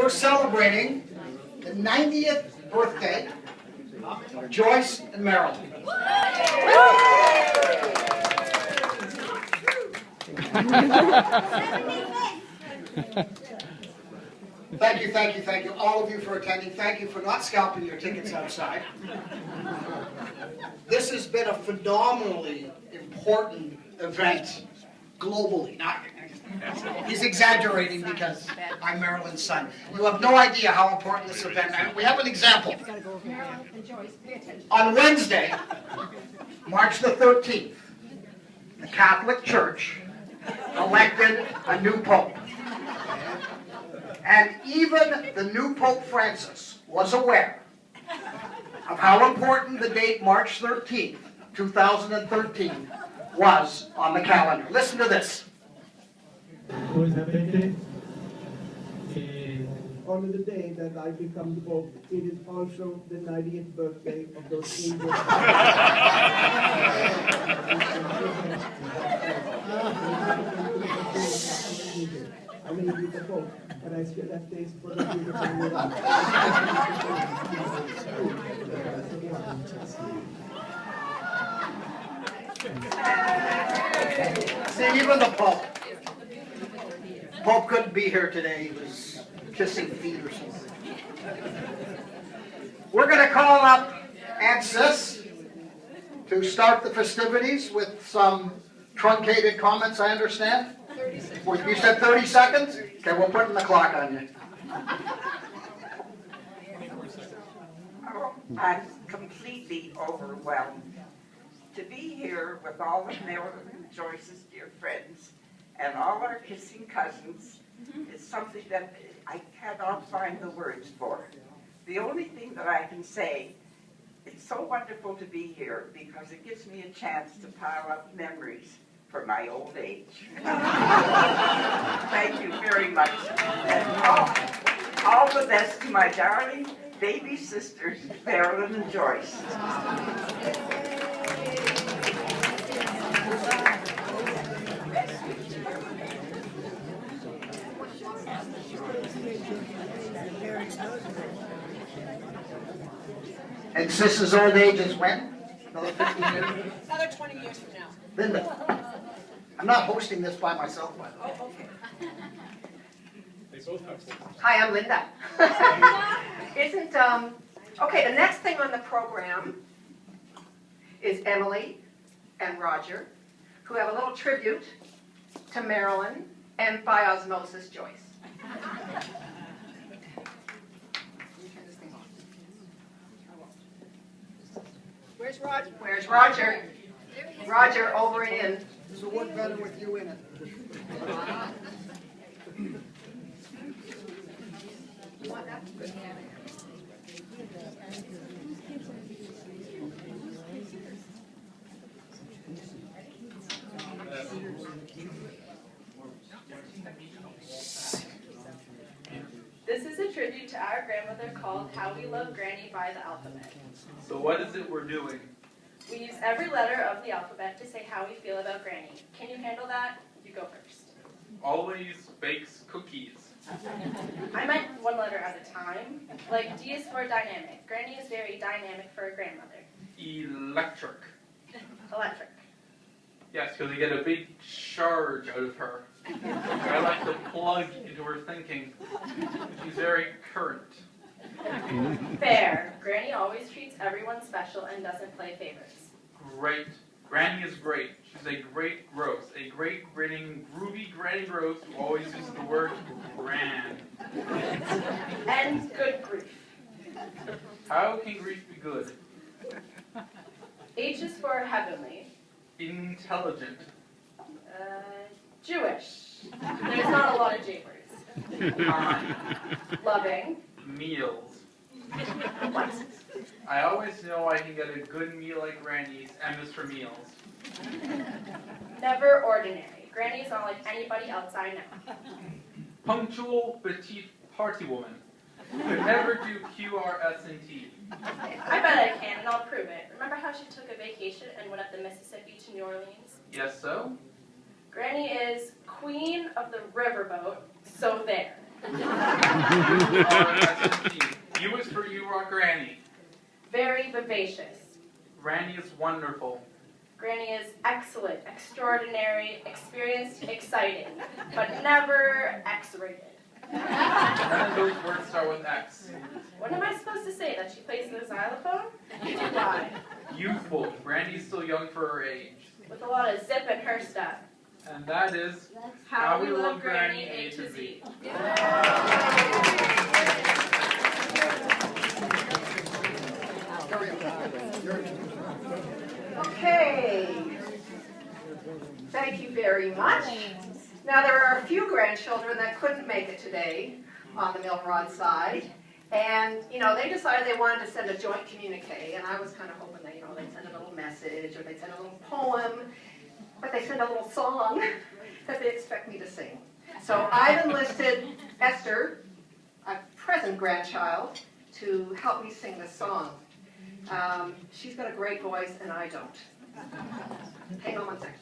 we're celebrating the 90th birthday of Joyce and Marilyn. Thank you, all of you for attending. Thank you for not scalping your tickets outside. This has been a phenomenally important event globally. Now, he's exaggerating because I'm Marilyn's son. You have no idea how important this event is. We have an example. On Wednesday, March the 13th, the Catholic Church elected a new pope. And even the new Pope Francis was aware of how important the date March 13th, 2013 was on the calendar. Listen to this. On the day that I become the Pope, it is also the 90th birthday of those angels. I may be the Pope, but I still have taste for the beautiful world. See, even the Pope couldn't be here today. He was kissing feet or something. We're going to call up Aunt Sis to start the festivities with some truncated comments, I understand. 30 seconds. You said 30 seconds? Okay, we'll put the clock on you. Oh, I'm completely overwhelmed. To be here with all of Marilyn and Joyce's dear friends and all our kissing cousins is something that I cannot find the words for. The only thing that I can say, it's so wonderful to be here because it gives me a chance to pile up memories for my old age. Thank you very much. And all the best to my darling baby sisters, Marilyn and Joyce. And Sis's old age is when? Another 15 years? Another 20 years from now. Linda, I'm not hosting this by myself, by the way. Oh, okay. Hi, I'm Linda. Okay, the next thing on the program is Emily and Roger, who have a little tribute to Marilyn and by osmosis Joyce. Where's Roger? Where's Roger? Roger, over and in. Does it work better with you in it? You want that? This is a tribute to our grandmother called How We Love Granny by the Alphabet. So what is it we're doing? We use every letter of the alphabet to say how we feel about Granny. Can you handle that? You go first. Always bakes cookies. I meant one letter at a time. Like D is for dynamic. Granny is very dynamic for a grandmother. Electric. Electric. Yes, because you get a big charge out of her. I like to plug into her thinking. She's very current. Fair. Granny always treats everyone special and doesn't play favorites. Great. Granny is great. She's a great gross. A great, grinning, groovy granny gross who always uses the word grand. And good grief. How can grief be good? H is for heavenly. Intelligent. Jewish. There's not a lot of J words. Loving. Meals. What? I always know I can get a good meal at Granny's. M is for meals. Never ordinary. Granny's not like anybody else I know. Punctual, petite party woman. Could never do Q, R, S, and T. I bet I can, and I'll prove it. Remember how she took a vacation and went up the Mississippi to New Orleans? Yes, so? Granny is queen of the riverboat, so there. U is for you, our Granny. Very vivacious. Granny is wonderful. Granny is excellent, extraordinary, experienced, exciting, but never X-rated. None of those words start with X. What am I supposed to say, that she plays the xylophone? Why? Youthful. Granny's still young for her age. With a lot of zip in her step. And that is How we love Granny A to Z. Okay. Thank you very much. Now, there are a few grandchildren that couldn't make it today on the Milrod side. And, they decided they wanted to send a joint communique. And I was kind of hoping that, they'd send a little message or they'd send a little poem. But they sent a little song that they expect me to sing. So I've enlisted Esther, a present grandchild, to help me sing this song. She's got a great voice and I don't. Hang on one second.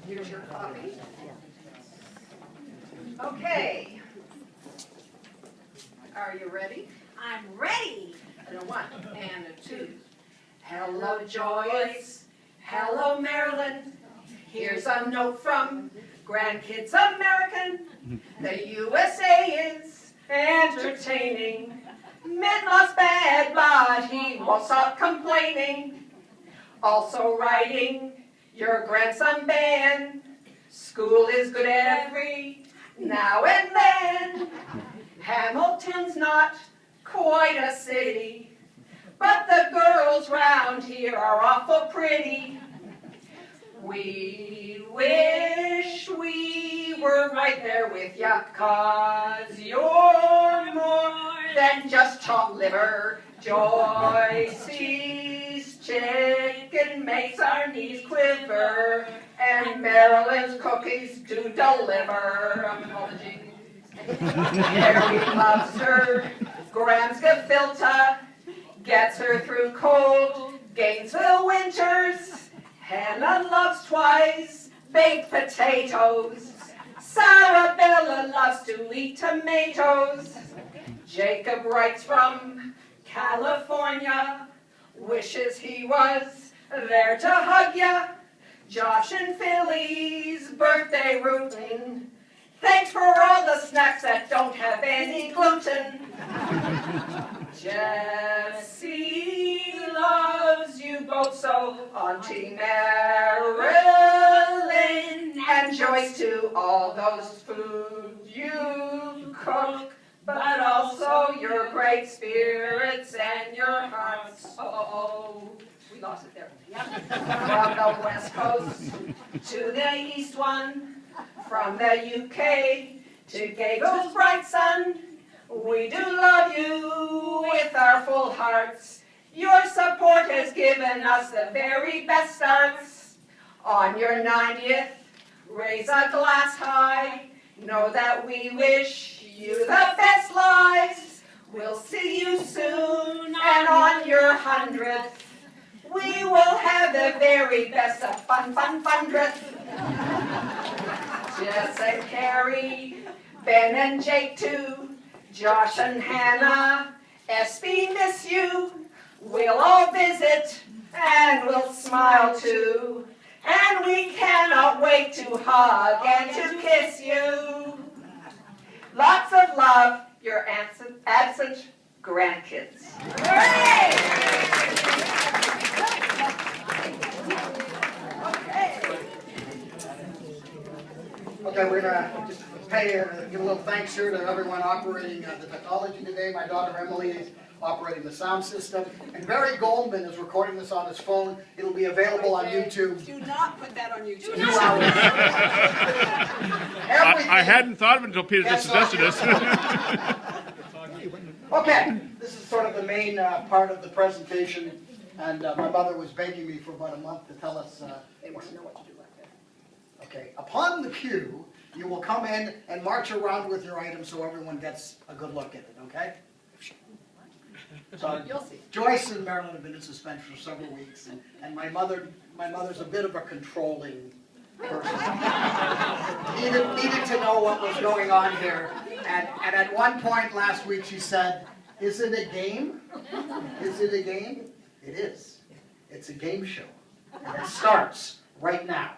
Here's your copy. Okay. Are you ready? I'm ready. And a 1 and a 2. Hello, Joyce. Hello, Marilyn. Here's a note from Grandkids American. The USA is entertaining. Mitt lost bad, but he won't stop complaining. Also writing your grandson Ben. School is good every now and then. Hamilton's not quite a city, but the girls round here are awful pretty. We wish we were right there with ya, 'cause you're more than just chopped liver. Joyce's chicken makes our knees quiver, and Marilyn's cookies do deliver. Apologies. Mary loves her Graham's gefilte, gets her through cold Gainesville winters. Hannah loves twice baked potatoes. Sarabella loves to eat tomatoes. Jacob writes from California, wishes he was there to hug ya. Josh and Philly's birthday routine. Thanks for all the snacks that don't have any gluten. Jesse loves you both so, Auntie Marilyn and Joyce too. All those food you cook, but also your great spirits and your hearts. Oh, we lost it there. Yep. From the West Coast to the East one. From the UK to Gago's bright sun, we do love you with our full hearts. Your support has given us the very best starts. On your 90th, raise a glass high. Know that we wish you the best lives. We'll see you soon, and on your 100th, we will have the very best of fun-dress. Jess and Carrie, Ben and Jake too, Josh and Hannah, SB miss you. We'll all visit and we'll smile too. And we cannot wait to hug and to kiss you. Lots of love, your absent grandkids. Hooray! Okay, we're gonna just give a little thanks here to everyone operating the technology today. My daughter Emily is operating the sound system, and Barry Goldman is recording this on his phone. It'll be available on YouTube. Do not put that on YouTube. 2 hours. I hadn't thought of it until Peter just suggested this. Okay, this is sort of the main part of the presentation, and my mother was begging me for about a month to tell us. They want to know what to do like that. Okay, upon the cue, you will come in and march around with your items so everyone gets a good look at it, okay? So You'll see. Joyce and Marilyn have been in suspense for several weeks, and my mother's a bit of a controlling person. needed to know what was going on here, and at one point last week she said, "Is it a game? Is it a game?" It is. It's a game show, and it starts right now.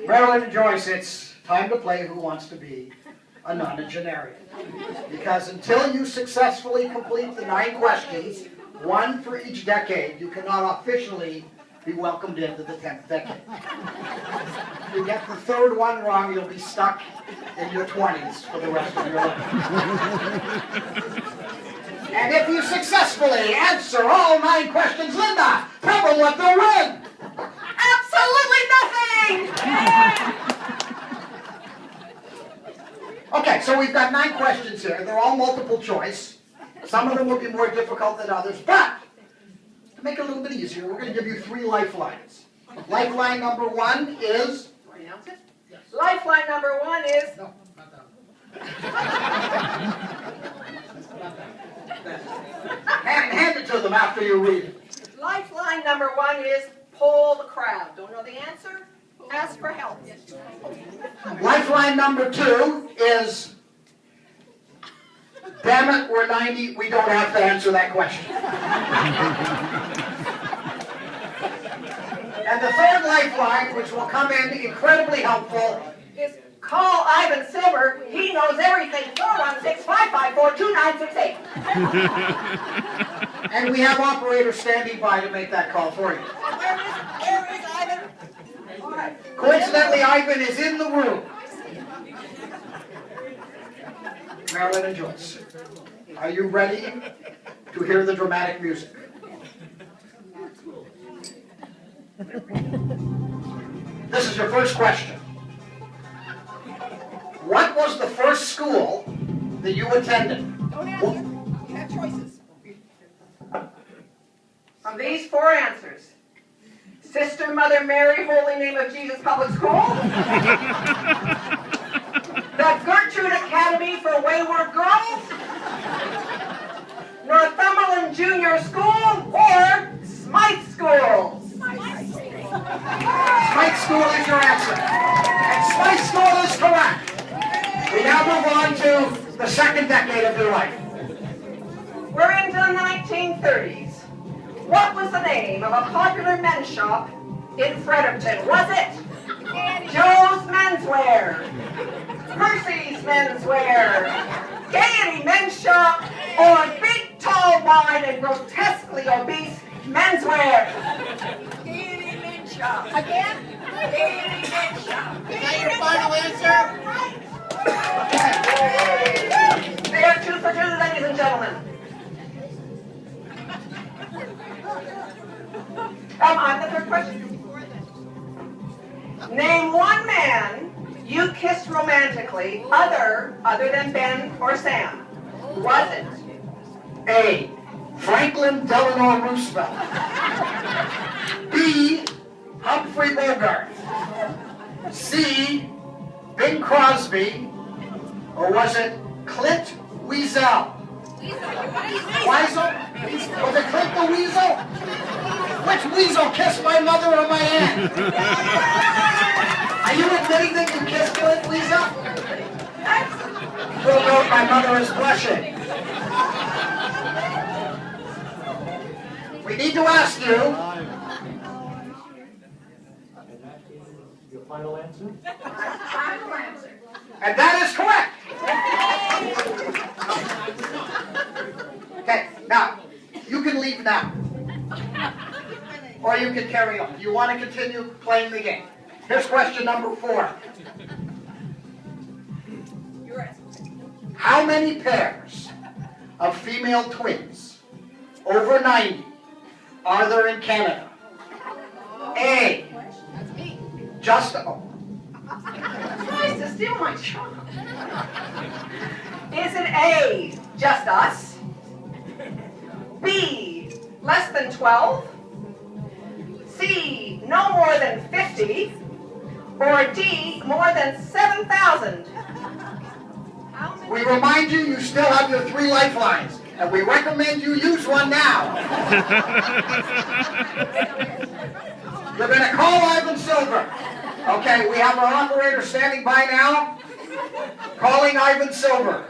Marilyn and Joyce, it's time to play Who Wants to Be a Nonagenarian. Because until you successfully complete the 9 questions, one for each decade, you cannot officially be welcomed into the 10th decade. If you get the 3rd one wrong, you'll be stuck in your 20s for the rest of your life. And if you successfully answer all 9 questions, Linda, tell them what they'll win. Absolutely nothing! Okay, so we've got 9 questions here. They're all multiple choice. Some of them will be more difficult than others, but to make it a little bit easier, we're going to give you 3 lifelines. Lifeline number 1 is... Announce it? Yes. Lifeline number 1 is... No, not that one. Hand it to them after you read it. Lifeline number 1 is poll the crowd. Don't know the answer? Ask for help. Lifeline number 2 is... Damn it, we're 90, we don't have to answer that question. And the 3rd lifeline, which will come in incredibly helpful, Is call Ivan Silver. He knows everything. 416-554-2968. and we have operators standing by to make that call for you. Where is Ivan? All right. Coincidentally, Ivan is in the room. Marilyn and Joyce, are you ready to hear the dramatic music? This is your first question. What was the first school that you attended? Don't answer. You have choices. From these 4 answers, Sister Mother Mary, Holy Name of Jesus Public School, the Gertrude Academy for Wayward Girls, Northumberland Junior School, or Smythe School. Smythe School is your answer. And Smythe School is correct. We now move on to the 2nd decade of your life. We're into the 1930s. What was the name of a popular men's shop in Fredericton? Was it Joe's Menswear, Percy's Menswear, Gaiety Men's Shop, or Big Tall Wide and Grotesquely Obese Menswear? Gaiety Men's Shop. Again? Gaiety Men's Shop. Is that your final answer? They are 2 for 2, ladies and gentlemen. On the 3rd question. Name 1 man you kissed romantically other than Ben or Sam. Was it? A. Franklin Delano Roosevelt. B. Humphrey Bogart. C. Bing Crosby. Or was it Clint Weasel? Weasel? Was it Clint the Weasel? Which weasel kissed my mother or my aunt? Are you admitting that you kissed Clint Weasel? You'll note my mother is blushing. We need to ask you. Your final answer? Final answer. And that is correct. Okay, now, you can leave now. Or you can carry on. You want to continue playing the game. Here's question number 4. You're asking. How many pairs of female twins over 90 are there in Canada? A. Just, oh, Tries to steal my job. Is it A, just us? B, less than 12? C, no more than 50? Or D, more than 7,000? we remind you, you still have your 3 lifelines, and we recommend you use one now. You're going to call Ivan Silver. Okay, we have our operator standing by now. Calling Ivan Silver.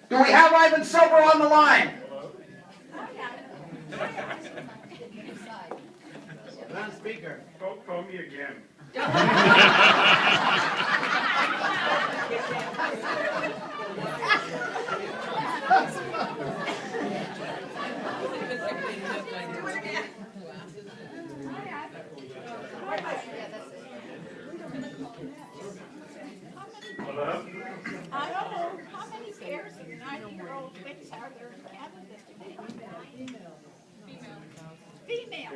Do we have Ivan Silver on the line? On speaker. Call me again. Hello? I don't know how many pairs of 90-year-old twins are there in Canada today? Female.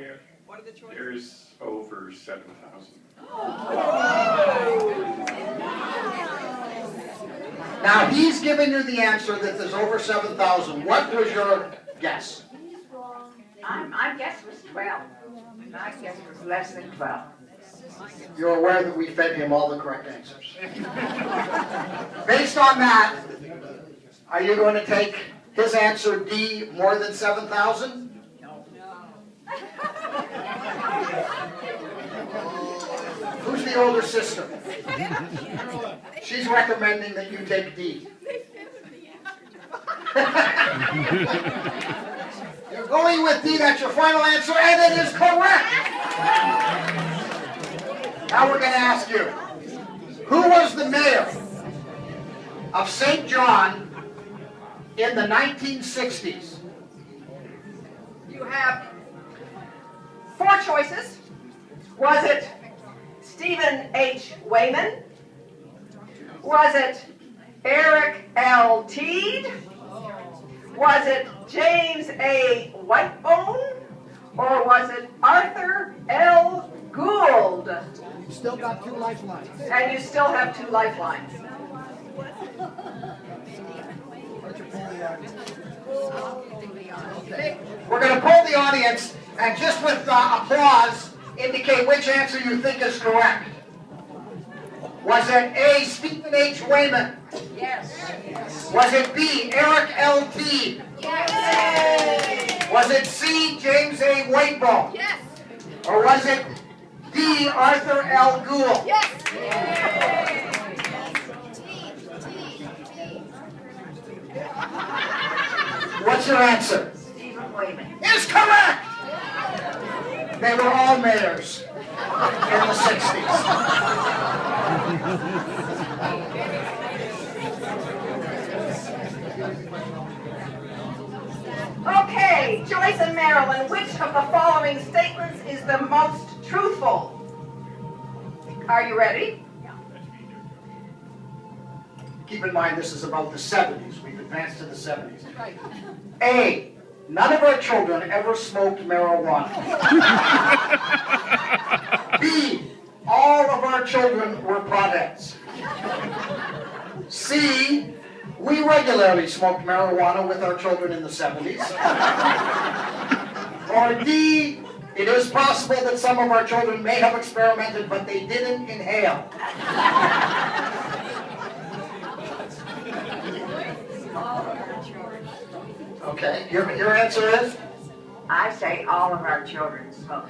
There's over 7,000. Now, he's given you the answer that there's over 7,000. What was your guess? My guess was 12. My guess was less than 12. You're aware that we fed him all the correct answers. Based on that, are you going to take his answer D, more than 7,000? Who's the older sister? She's recommending that you take D. You're going with D, that's your final answer, and it is correct! Now we're going to ask you, who was the mayor of St. John in the 1960s? You have 4 choices. Was it Stephen H. Wayman? Was it Eric L. Teed? Was it James A. Whitebone? Or was it Arthur L. Gould? You've still got 2 lifelines. And you still have 2 lifelines. We're going to poll the audience, and just with applause, indicate which answer you think is correct. Was it A, Stephen H. Wayman? Yes. Was it B, Eric L. Teed? Yes. Was it C, James A. Whitebone? Yes. Or was it D, Arthur L. Gould? Yes. What's your answer? Stephen Wayman. Is correct! They were all mayors in the 60s. Okay, Joyce and Marilyn, which of the following statements is the most truthful? Are you ready? Keep in mind, this is about the 70s. We've advanced to the 70s. A, none of our children ever smoked marijuana. B, all of our children were potheads. C, we regularly smoked marijuana with our children in the 70s. Or D, it is possible that some of our children may have experimented, but they didn't inhale. Okay, your answer is? I say all of our children smoke.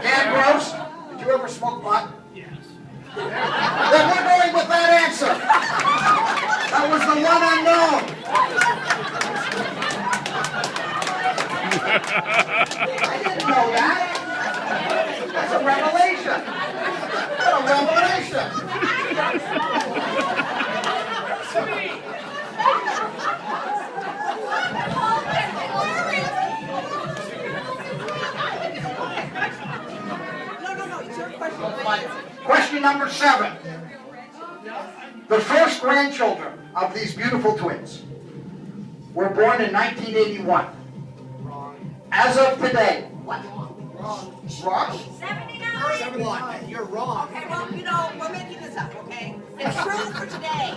Dan Gross, did you ever smoke pot? Yes. Then we're going with that answer. That was the one unknown. I didn't know that. That's a revelation. What a revelation. number 7. The first grandchildren of these beautiful twins were born in 1981. As of today, what? Wrong? 79. You're wrong. Okay, well, you know, we're making this up, okay? It's true for today.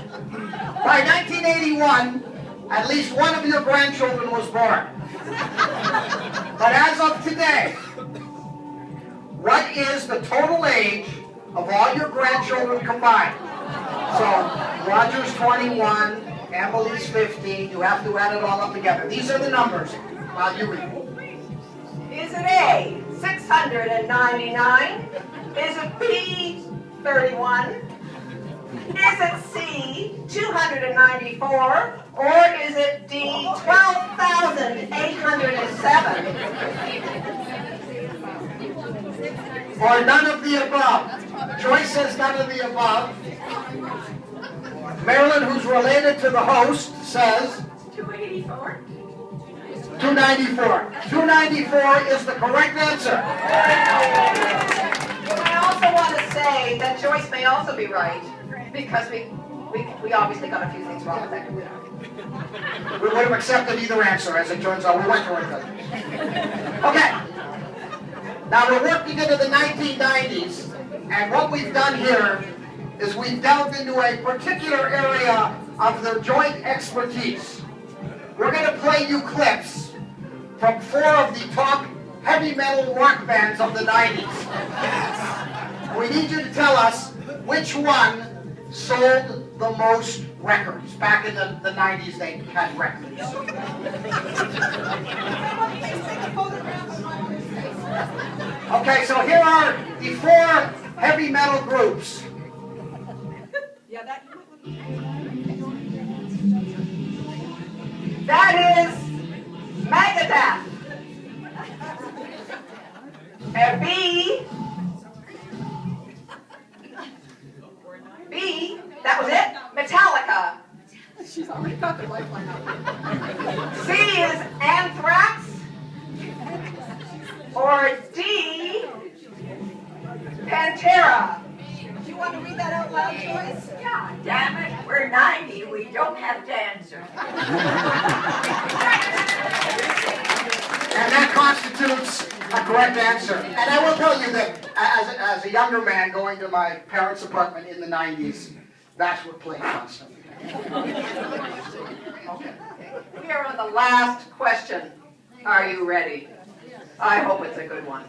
By 1981, at least one of your grandchildren was born. But as of today, what is the total age of all your grandchildren combined? So, Roger's 21, Emily's 15, you have to add it all up together. These are the numbers while you read. Is it A, 699? Is it B, 31? Is it C, 294? Or is it D, 12,807? Or none of the above. Joyce says none of the above. Marilyn, who's related to the host, says 284. 294. 294 is the correct answer. I also want to say that Joyce may also be right, because we obviously got a few things wrong with that computer. We would have accepted either answer, as it turns out. We went for it. Okay. Now we're working into the 1990s, and what we've done here is we've delved into a particular area of their joint expertise. We're going to play you clips from 4 of the top heavy metal rock bands of the 90s. We need you to tell us which one sold the most records. Back in the 90s, they had records. Okay, so here are the 4 heavy metal groups. That is Megadeth. And B, that was it, Metallica. She's already got the lifeline out. C is Anthrax. Or D, Pantera. Do you want to read that out loud, Joyce? Yeah, damn it, we're 90, we don't have to answer. And that constitutes a correct answer. And I will tell you that as a younger man going to my parents' apartment in the 90s, that's what played constantly. Okay. We are on the last question. Are you ready? I hope it's a good one.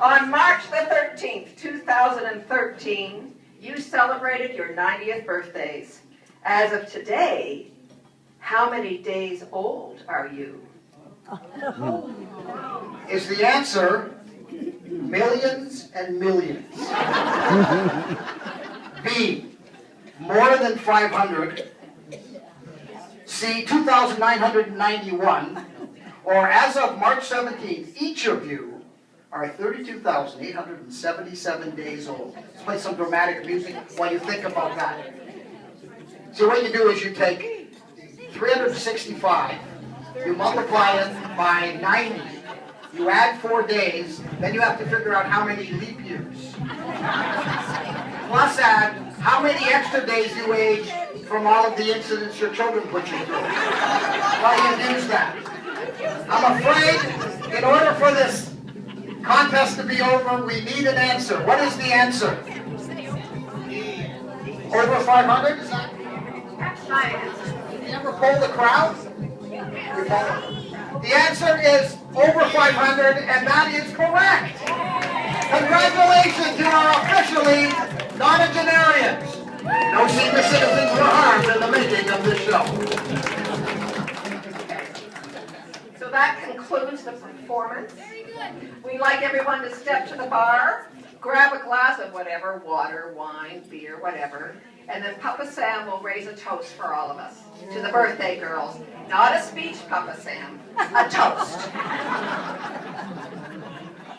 On March the 13th, 2013, you celebrated your 90th birthdays. As of today, how many days old are you? Is the answer millions and millions? B, more than 500. C, 2,991. Or as of March 17th, each of you are 32,877 days old. Let's play some dramatic music while you think about that. So what you do is you take 365, you multiply it by 90, you add 4 days, then you have to figure out how many leap years. Plus add how many extra days you age from all of the incidents your children put you through. While you use that. I'm afraid in order for this contest to be over, we need an answer. What is the answer? Over 500? Is that? You ever poll the crowd? The answer is over 500, and that is correct. Congratulations, you are officially nonagenarians. No senior citizens were harmed in the making of this show. So that concludes the performance. We'd like everyone to step to the bar, grab a glass of whatever, water, wine, beer, whatever, and then Papa Sam will raise a toast for all of us, to the birthday girls. Not a speech, Papa Sam, a toast.